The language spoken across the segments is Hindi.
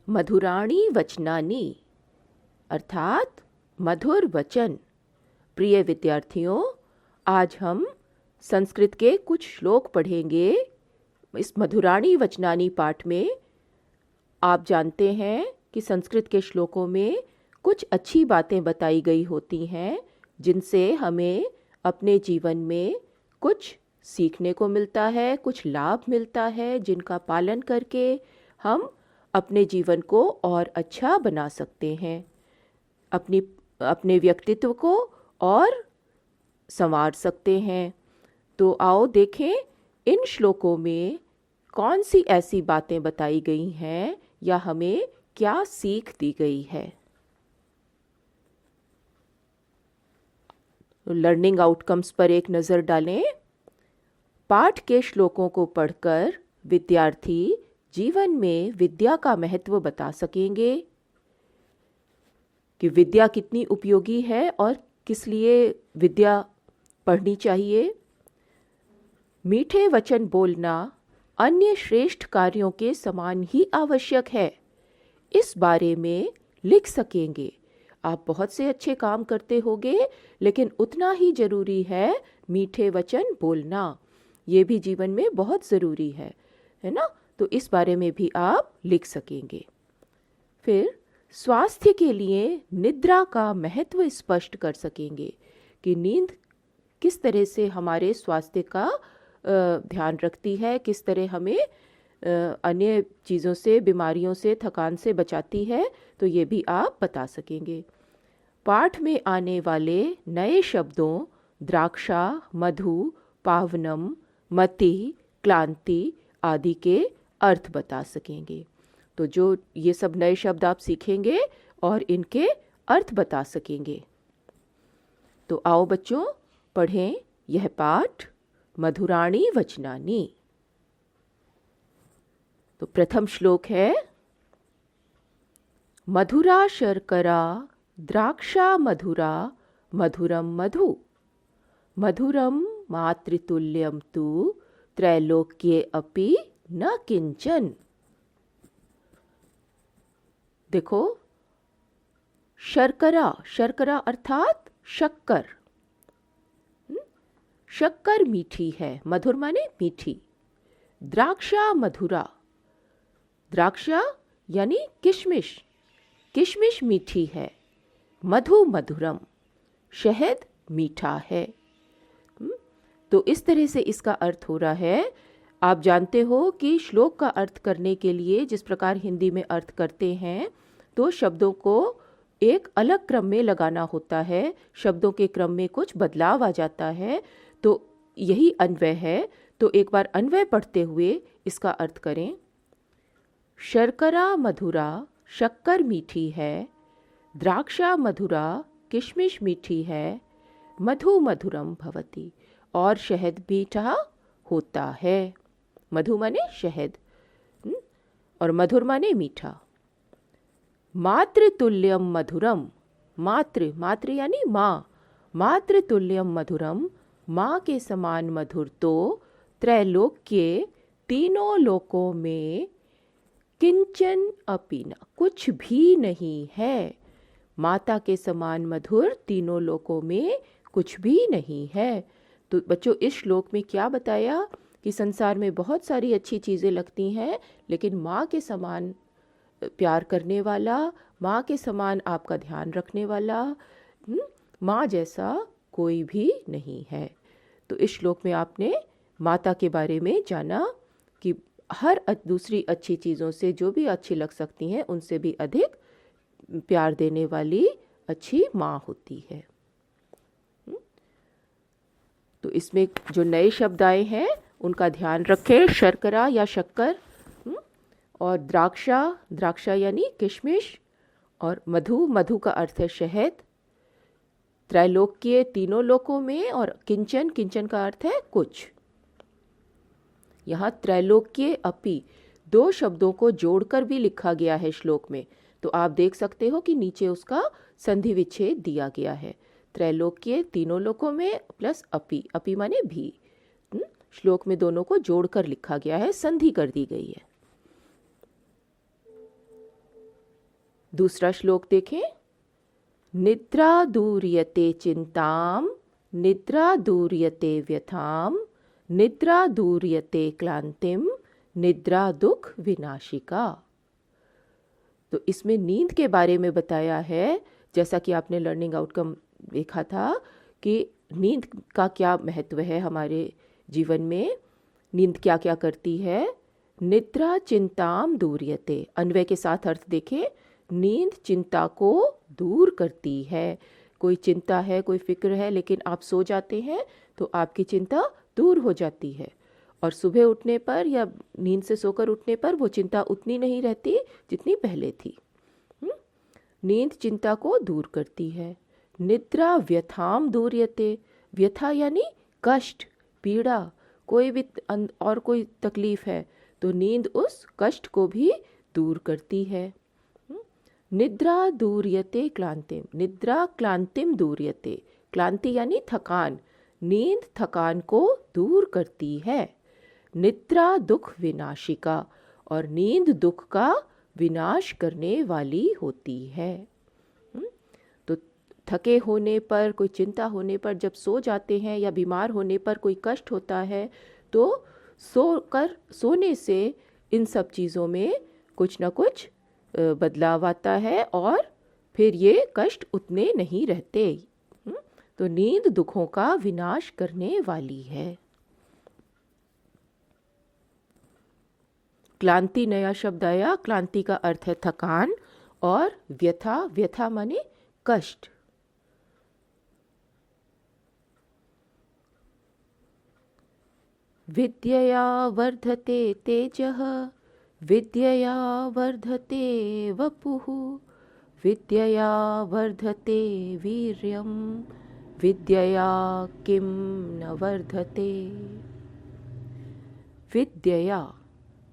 मधुराणि वचनानि अर्थात मधुर वचन। प्रिय विद्यार्थियों, आज हम संस्कृत के कुछ श्लोक पढ़ेंगे। इस मधुराणि वचनानि पाठ में आप जानते हैं कि संस्कृत के श्लोकों में कुछ अच्छी बातें बताई गई होती हैं जिनसे हमें अपने जीवन में कुछ सीखने को मिलता है, कुछ लाभ मिलता है, जिनका पालन करके हम अपने जीवन को और अच्छा बना सकते हैं, अपने व्यक्तित्व को और संवार सकते हैं। तो आओ देखें इन श्लोकों में कौन सी ऐसी बातें बताई गई हैं या हमें क्या सीख दी गई है। लर्निंग आउटकम्स पर एक नज़र डालें। पाठ के श्लोकों को पढ़कर विद्यार्थी जीवन में विद्या का महत्व बता सकेंगे कि विद्या कितनी उपयोगी है और किस लिए विद्या पढ़नी चाहिए। मीठे वचन बोलना अन्य श्रेष्ठ कार्यों के समान ही आवश्यक है, इस बारे में लिख सकेंगे। आप बहुत से अच्छे काम करते होंगे, लेकिन उतना ही ज़रूरी है मीठे वचन बोलना। ये भी जीवन में बहुत ज़रूरी है ना। तो इस बारे में भी आप लिख सकेंगे। फिर स्वास्थ्य के लिए निद्रा का महत्व स्पष्ट कर सकेंगे कि नींद किस तरह से हमारे स्वास्थ्य का ध्यान रखती है, किस तरह हमें अन्य चीज़ों से, बीमारियों से, थकान से बचाती है। तो ये भी आप बता सकेंगे। पाठ में आने वाले नए शब्दों द्राक्षा, मधु, पावनम, मति, क्लांति आदि के अर्थ बता सकेंगे। तो जो ये सब नए शब्द आप सीखेंगे और इनके अर्थ बता सकेंगे। तो आओ बच्चों पढ़ें यह पाठ मधुराणि वचनानि। तो प्रथम श्लोक है, मधुरा शर्करा द्राक्षा मधुरा मधुरम मधु, मधुरम मातृतुल्यम तु त्रैलोक्ये अपि न किंचन। देखो, शर्करा, शर्करा अर्थात शक्कर। शक्कर मीठी है, मधुर माने मीठी। द्राक्षा मधुरा, द्राक्षा यानी किशमिश, किशमिश मीठी है। मधु मधुरम, शहद मीठा है। तो इस तरह से इसका अर्थ हो रहा है। आप जानते हो कि श्लोक का अर्थ करने के लिए जिस प्रकार हिंदी में अर्थ करते हैं, तो शब्दों को एक अलग क्रम में लगाना होता है, शब्दों के क्रम में कुछ बदलाव आ जाता है। तो यही अन्वय है। तो एक बार अन्वय पढ़ते हुए इसका अर्थ करें। शर्करा मधुरा, शक्कर मीठी है। द्राक्षा मधुरा, किशमिश मीठी है। मधु मधुरम भवति, और शहद मीठा होता है। मधु माने शहद और मधुर माने मीठा। मातृतुल्यम मधुरम, मातृ, मातृ यानी माँ, मातृतुल्यम मधुरम, माँ के समान मधुर तो त्रैलोक्य, तीनों लोकों में किंचन अपि न, कुछ भी नहीं है। माता के समान मधुर तीनों लोकों में कुछ भी नहीं है। तो बच्चों इस श्लोक में क्या बताया कि संसार में बहुत सारी अच्छी चीज़ें लगती हैं, लेकिन माँ के समान प्यार करने वाला, माँ के समान आपका ध्यान रखने वाला, माँ जैसा कोई भी नहीं है। तो इस श्लोक में आपने माता के बारे में जाना कि हर दूसरी अच्छी चीज़ों से जो भी अच्छी लग सकती हैं, उनसे भी अधिक प्यार देने वाली अच्छी माँ होती है। तो इसमें जो नए शब्द आए हैं उनका ध्यान रखें। शर्करा या शक्कर, और द्राक्षा, द्राक्षा यानी किशमिश, और मधु, मधु का अर्थ है शहद। त्रैलोक्य, तीनों लोकों में, और किंचन, किंचन का अर्थ है कुछ। यहाँ त्रैलोक्य अपि दो शब्दों को जोड़कर भी लिखा गया है श्लोक में। तो आप देख सकते हो कि नीचे उसका संधि विच्छेद दिया गया है। त्रैलोक्य, तीनों लोकों में, प्लस अपि, अपि माने भी। श्लोक में दोनों को जोड़कर लिखा गया है, संधि कर दी गई है। दूसरा श्लोक देखें। निद्रा दूर्यते चिंताम, निद्रा दूर्यते व्यथाम, निद्रा दूर्यते क्लांतिम, निद्रा दुख विनाशिका। तो इसमें नींद के बारे में बताया है, जैसा कि आपने लर्निंग आउटकम देखा था कि नींद का क्या महत्व है हमारे जीवन में, नींद क्या क्या करती है। निद्रा चिंताम दूर्यते, अन्वय के साथ अर्थ देखें। नींद चिंता को दूर करती है। कोई चिंता है, कोई फिक्र है, लेकिन आप सो जाते हैं तो आपकी चिंता दूर हो जाती है, और सुबह उठने पर या नींद से सोकर उठने पर वो चिंता उतनी नहीं रहती जितनी पहले थी। नींद चिंता को दूर करती है। निद्रा व्यथाम दूर्यते, व्यथा यानी कष्ट, पीड़ा, कोई भी और कोई तकलीफ है तो नींद उस कष्ट को भी दूर करती है। निद्रा दूर्यते क्लांतिम, निद्रा क्लांतिम दूर्यते, क्लांति यानी थकान, नींद थकान को दूर करती है। निद्रा दुख विनाशिका, और नींद दुख का विनाश करने वाली होती है। तो थके होने पर, कोई चिंता होने पर जब सो जाते हैं, या बीमार होने पर कोई कष्ट होता है, तो सोने से इन सब चीज़ों में कुछ ना कुछ बदलाव आता है और फिर ये कष्ट उतने नहीं रहते। तो नींद दुखों का विनाश करने वाली है। क्लांति नया शब्द आया। क्लांति का अर्थ है थकान, और व्यथा, व्यथा माने कष्ट। विद्यया वर्धते तेजः, विद्यया वर्धते वपुः, विद्यया वर्धते वीर्यं, विद्यया किं न वर्धते। विद्यया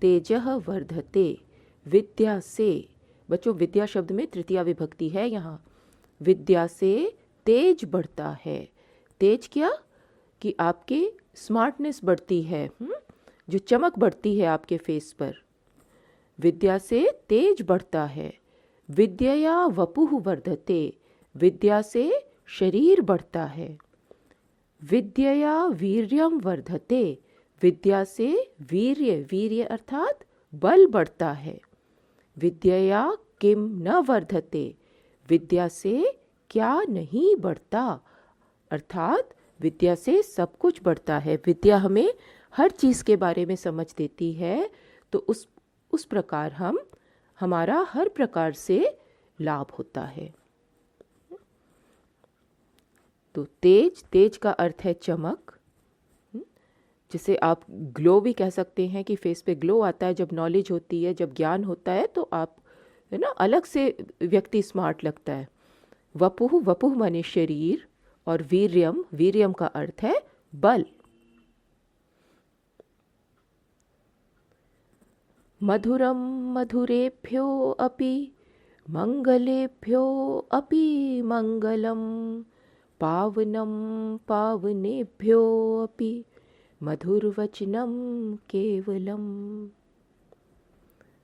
तेजः वर्धते, विद्या से, बच्चों विद्या शब्द में तृतीया विभक्ति है यहाँ। विद्या से तेज बढ़ता है। तेज क्या कि आपके स्मार्टनेस बढ़ती है, जो चमक बढ़ती है आपके फेस पर। विद्या से तेज बढ़ता है। विद्यया वपुः वर्धते, विद्या से शरीर बढ़ता है। विद्यया वीर्यं वर्धते, विद्या से वीर्य, वीर्य अर्थात बल बढ़ता है। विद्यया किम न वर्धते, विद्या से क्या नहीं बढ़ता, अर्थात विद्या से सब कुछ बढ़ता है। विद्या हमें हर चीज़ के बारे में समझ देती है, तो उस प्रकार हमारा हर प्रकार से लाभ होता है। तो तेज, तेज का अर्थ है चमक, जिसे आप ग्लो भी कह सकते हैं कि फेस पे ग्लो आता है जब नॉलेज होती है, जब ज्ञान होता है, तो आप है ना अलग से व्यक्ति स्मार्ट लगता है। वपुः, वपुः माने शरीर, और वीर्यम, वीर्यम का अर्थ है बल। मधुरम मधुरेभ्यो अपि मंगलेभ्यो अपि मंगलम, पावनम पावनेभ्यो अपि मधुरवचनम केवलम।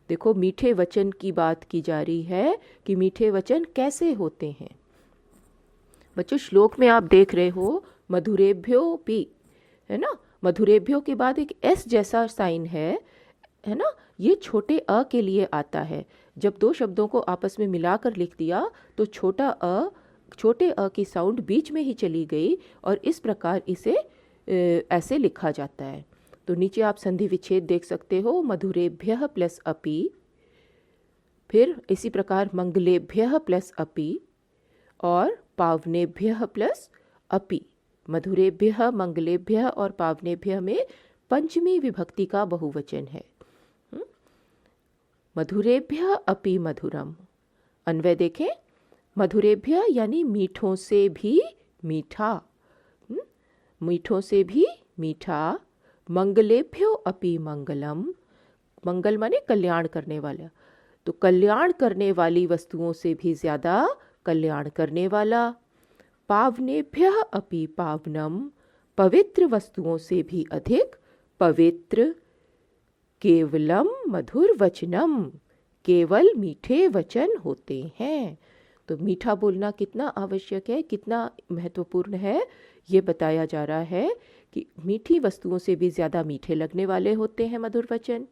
देखो मीठे वचन की बात की जा रही है कि मीठे वचन कैसे होते हैं। बच्चों श्लोक में आप देख रहे हो मधुरेभ्यो पी, है ना, मधुरेभ्यो के बाद एक एस जैसा साइन है ना, ये छोटे अ के लिए आता है। जब दो शब्दों को आपस में मिलाकर लिख दिया तो छोटे अ की साउंड बीच में ही चली गई, और इस प्रकार इसे ऐसे लिखा जाता है। तो नीचे आप संधि विच्छेद देख सकते हो, मधुरेभ्यः प्लस अपि, फिर इसी प्रकार मंगलेभ्यः प्लस अपि, और पावनेभ्यः प्लस अपि। मधुरेभ्यः, मंगलेभ्यः और पावनेभ्यः में पंचमी विभक्ति का बहुवचन है। मधुरेभ्यः अपि मधुरम। अन्वय देखें, मधुरेभ्यः यानी मीठों से भी मीठा, मीठों से भी मीठा। मंगलेभ्यो अपि मंगलम, मंगल माने कल्याण करने वाला, तो कल्याण करने वाली वस्तुओं से भी ज़्यादा कल्याण करने वाला। पावनेभ्यः अपि पावनम, पवित्र वस्तुओं से भी अधिक पवित्र। केवलम मधुर वचनम, केवल मीठे वचन होते हैं। तो मीठा बोलना कितना आवश्यक है, कितना महत्वपूर्ण है, ये बताया जा रहा है कि मीठी वस्तुओं से भी ज़्यादा मीठे लगने वाले होते हैं मधुर वचन।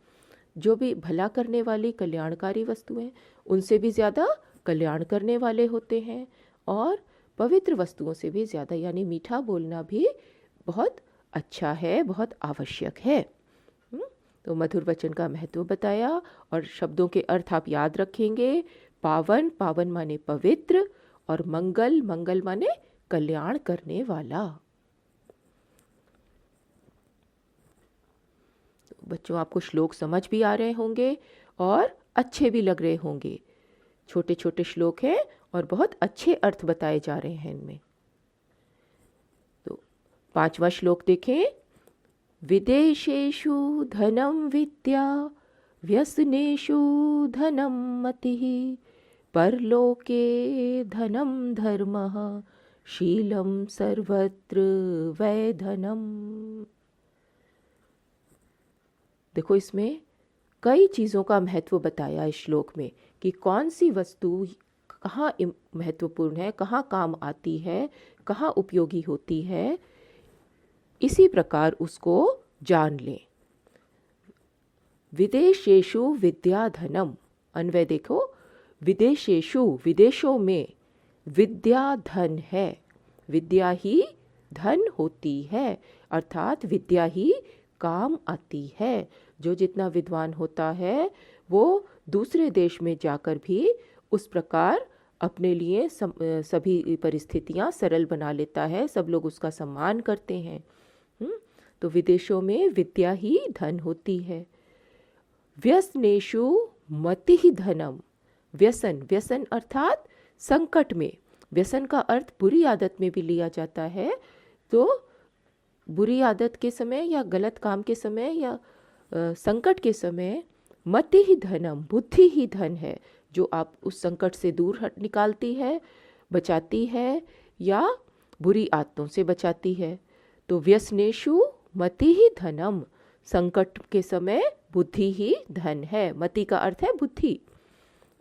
जो भी भला करने वाली कल्याणकारी वस्तुएं, उनसे भी ज़्यादा कल्याण करने वाले होते हैं। और पवित्र वस्तुओं से भी ज़्यादा, यानी मीठा बोलना भी बहुत अच्छा है, बहुत आवश्यक है। तो मधुर वचन का महत्व बताया और शब्दों के अर्थ आप याद रखेंगे। पावन, पावन माने पवित्र, और मंगल, मंगल माने कल्याण करने वाला। तो बच्चों, आपको श्लोक समझ भी आ रहे होंगे और अच्छे भी लग रहे होंगे। छोटे छोटे श्लोक हैं और बहुत अच्छे अर्थ बताए जा रहे हैं इनमें। तो 5वां श्लोक देखें। विदेशेषु धनं विद्या, व्यसनेषु धनं मतिः, परलोके धनं धर्मः, शीलं सर्वत्र वैधनम्। देखो, इसमें कई चीज़ों का महत्व बताया इस श्लोक में कि कौन सी वस्तु कहाँ महत्वपूर्ण है, कहाँ काम आती है, कहाँ उपयोगी होती है। इसी प्रकार उसको जान लें। विदेशेषु विद्याधनम, अन्वय देखो। विदेशेषु, विदेशों में, विद्या धन है। विद्या ही धन होती है, अर्थात विद्या ही काम आती है। जो जितना विद्वान होता है वो दूसरे देश में जाकर भी उस प्रकार अपने लिए सभी परिस्थितियां सरल बना लेता है, सब लोग उसका सम्मान करते हैं। तो विदेशों में विद्या ही धन होती है। व्यसनेषु मतिः धनम। व्यसन, व्यसन अर्थात संकट में। व्यसन का अर्थ बुरी आदत में भी लिया जाता है। तो बुरी आदत के समय या गलत काम के समय या संकट के समय मति ही धनम, बुद्धि ही धन है, जो आप उस संकट से दूर निकालती है, बचाती है या बुरी आदतों से बचाती है। तो व्यसनेषु मति ही धनम, संकट के समय बुद्धि ही धन है। मति का अर्थ है बुद्धि,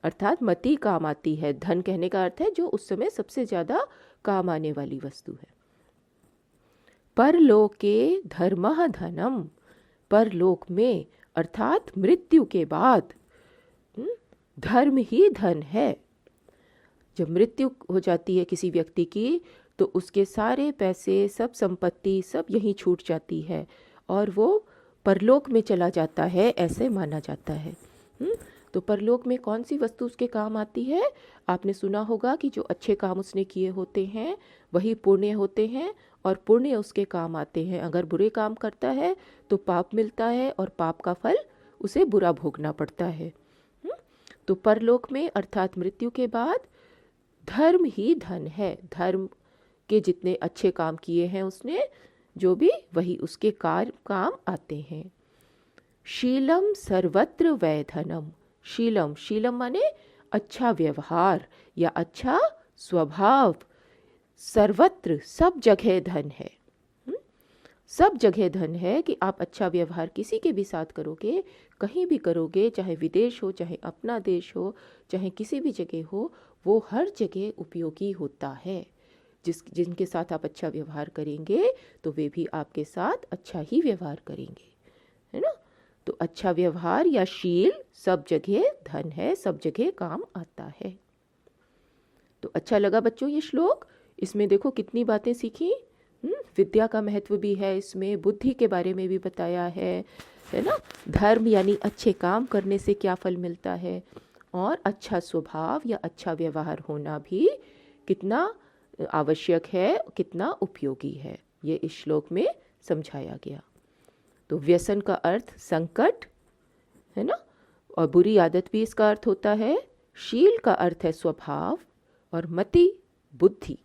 अर्थात मति काम आती है। धन कहने का अर्थ है जो उस समय सबसे ज़्यादा काम आने वाली वस्तु है। परलोके धर्मः धनम, परलोक में अर्थात मृत्यु के बाद धर्म ही धन है। जब मृत्यु हो जाती है किसी व्यक्ति की तो उसके सारे पैसे, सब संपत्ति, सब यहीं छूट जाती है और वो परलोक में चला जाता है, ऐसे माना जाता है। तो परलोक में कौन सी वस्तु उसके काम आती है? आपने सुना होगा कि जो अच्छे काम उसने किए होते हैं वही पुण्य होते हैं और पुण्य उसके काम आते हैं। अगर बुरे काम करता है तो पाप मिलता है और पाप का फल उसे बुरा भोगना पड़ता है। तो परलोक में अर्थात मृत्यु के बाद धर्म ही धन है। धर्म के जितने अच्छे काम किए हैं उसने, जो भी, वही उसके काम आते हैं। शीलम सर्वत्र वैधनम। शीलम, शीलम माने अच्छा व्यवहार या अच्छा स्वभाव। सर्वत्र, सब जगह धन है। सब जगह धन है कि आप अच्छा व्यवहार किसी के भी साथ करोगे, कहीं भी करोगे, चाहे विदेश हो, चाहे अपना देश हो, चाहे किसी भी जगह हो, वो हर जगह उपयोगी होता है। जिनके साथ आप अच्छा व्यवहार करेंगे तो वे भी आपके साथ अच्छा ही व्यवहार करेंगे, है ना। तो अच्छा व्यवहार या शील सब जगह धन है, सब जगह काम आता है। तो अच्छा लगा बच्चों ये श्लोक। इसमें देखो कितनी बातें सीखी। विद्या का महत्व भी है इसमें, बुद्धि के बारे में भी बताया है ना। धर्म यानी अच्छे काम करने से क्या फल मिलता है, और अच्छा स्वभाव या अच्छा व्यवहार होना भी कितना आवश्यक है, कितना उपयोगी है, ये इस श्लोक में समझाया गया। तो व्यसन का अर्थ संकट है ना, और बुरी आदत भी इसका अर्थ होता है। शील का अर्थ है स्वभाव और मति बुद्धि।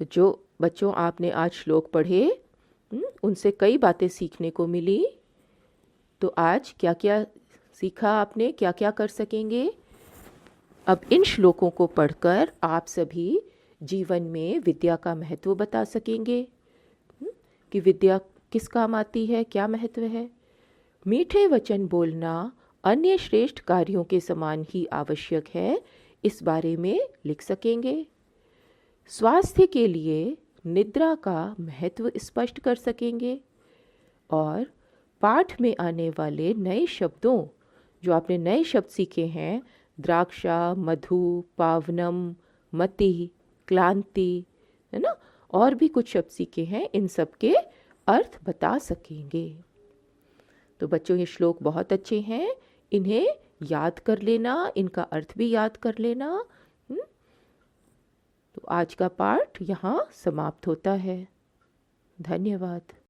तो जो बच्चों आपने आज श्लोक पढ़े उनसे कई बातें सीखने को मिली। तो आज क्या क्या सीखा आपने, क्या क्या कर सकेंगे? अब इन श्लोकों को पढ़कर आप सभी जीवन में विद्या का महत्व बता सकेंगे कि विद्या किस काम आती है, क्या महत्व है। मीठे वचन बोलना अन्य श्रेष्ठ कार्यों के समान ही आवश्यक है, इस बारे में लिख सकेंगे। स्वास्थ्य के लिए निद्रा का महत्व स्पष्ट कर सकेंगे और पाठ में आने वाले नए शब्दों, जो आपने नए शब्द सीखे हैं, द्राक्षा, मधु, पावनम, मति, क्लांति, है ना, और भी कुछ शब्द सीखे हैं, इन सब के अर्थ बता सकेंगे। तो बच्चों ये श्लोक बहुत अच्छे हैं, इन्हें याद कर लेना, इनका अर्थ भी याद कर लेना। तो आज का पाठ यहाँ समाप्त होता है। धन्यवाद।